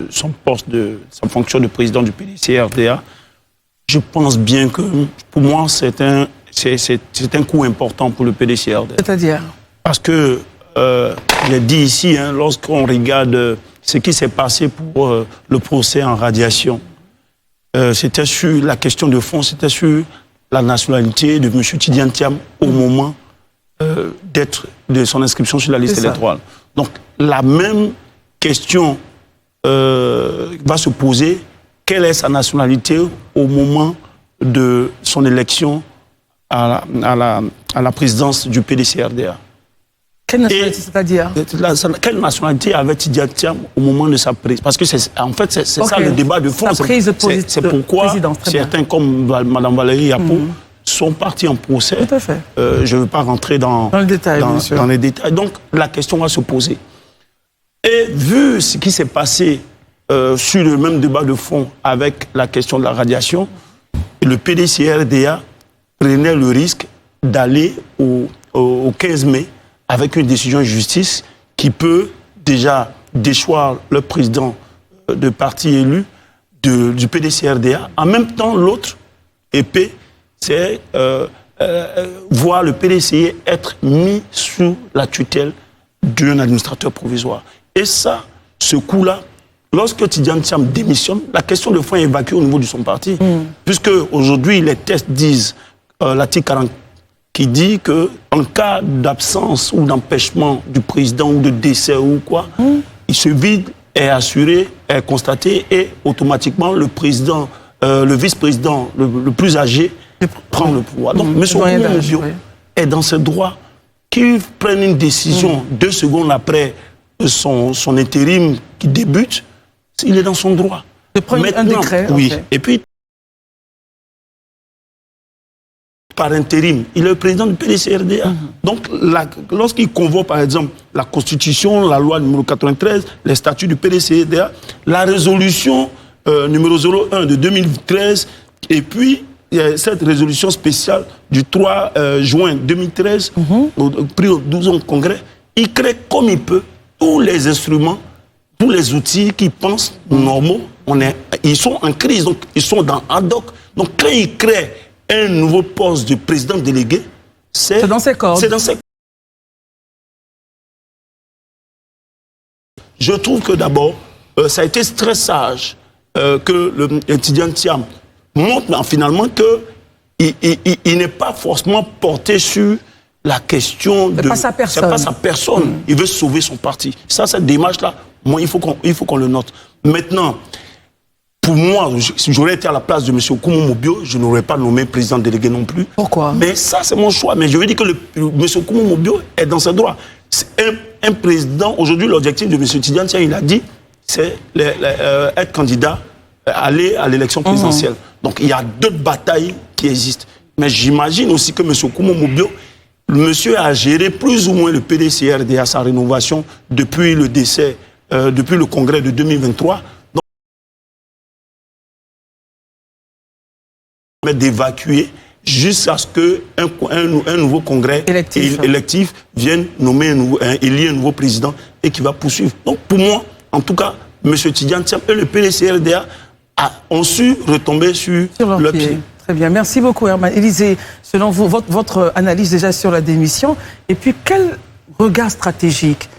son poste, de sa fonction de président du PDC-RDA, je pense bien que, pour moi, c'est un coup important pour le PDC-RDA. C'est-à-dire? Parce que, j'ai dit ici, hein, lorsqu'on regarde ce qui s'est passé pour le procès en radiation, c'était sur la question de fond, c'était sur la nationalité de M. Tidiane Thiam au moment de son inscription sur la liste électorale. Donc, la même question va se poser. Quelle est sa nationalité au moment de son élection à la présidence du PDC-RDA? Quelle nationalité, c'est-à-dire? Quelle nationalité avait Tidiane Thiam au moment de sa prise? Parce que en fait, c'est ça le débat de fond. C'est pourquoi certains, comme Mme Valérie Yapo, sont partis en procès. Tout à fait. Je ne veux pas rentrer dans les détails, dans les détails. Donc, la question va se poser. Et vu ce qui s'est passé sur le même débat de fond avec la question de la radiation, le PDC-RDA prenait le risque d'aller au 15 mai avec une décision de justice qui peut déjà déchoir le président de parti élu du PDC-RDA. En même temps, l'autre épée, c'est voir le PDC être mis sous la tutelle d'un administrateur provisoire. Et ça, ce coup-là, lorsque Tidiane Thiam démissionne, la question de fond est évacuée au niveau de son parti. Puisque aujourd'hui, les tests disent, l'article 40, qui dit qu'en cas d'absence ou d'empêchement du président ou de décès ou quoi, ce vide est assuré, est constaté et automatiquement le président, le vice-président le plus âgé prend le pouvoir. Donc M. Koumoubio est dans ce droit qu'il prenne une décision 2 secondes après son intérim qui débute, il est dans son droit. De prendre un décret. Oui. Okay. Et puis, par intérim, il est le président du PDC-RDA. Donc, lorsqu'il convoque, par exemple, la Constitution, la loi numéro 93, les statuts du PDC-RDA, la résolution numéro 01 de 2013, et puis cette résolution spéciale du 3 juin 2013, pris au 12e congrès, il crée comme il peut tous les instruments, tous les outils qui pensent normaux. Ils sont en crise, donc ils sont dans ad hoc. Donc, quand il crée un nouveau poste de président délégué, c'est dans ses cordes. Je trouve que d'abord, ça a été très sage que le Tidiane Thiam montre finalement qu'il n'est pas forcément porté sur la question de... C'est pas sa personne. C'est pas sa personne. Il veut sauver son parti. Ça, cette démarche-là, moi, il faut qu'on le note. Maintenant, pour moi, si j'aurais été à la place de M. Koumoubio, je n'aurais pas nommé président délégué non plus. Pourquoi? Mais ça, c'est mon choix. Mais je veux dire que M. Koumoubio est dans ses droits. Un président, aujourd'hui, l'objectif de M. Tidiane Thiam, il a dit, c'est être candidat, aller à l'élection présidentielle. Donc, il y a 2 batailles qui existent. Mais j'imagine aussi que M. Koumoubio, monsieur a géré plus ou moins le PDC-RDA à sa rénovation depuis le décès, depuis le congrès de 2023. D'évacuer jusqu'à ce qu'un nouveau congrès électif vienne nommer élire un nouveau président et qui va poursuivre. Donc pour moi, en tout cas, M. Tidiane Thiam et le PDC-RDA ont su retomber sur le pied. Très bien, merci beaucoup Herman. Élisée, selon vous, votre analyse déjà sur la démission, et puis quel regard stratégique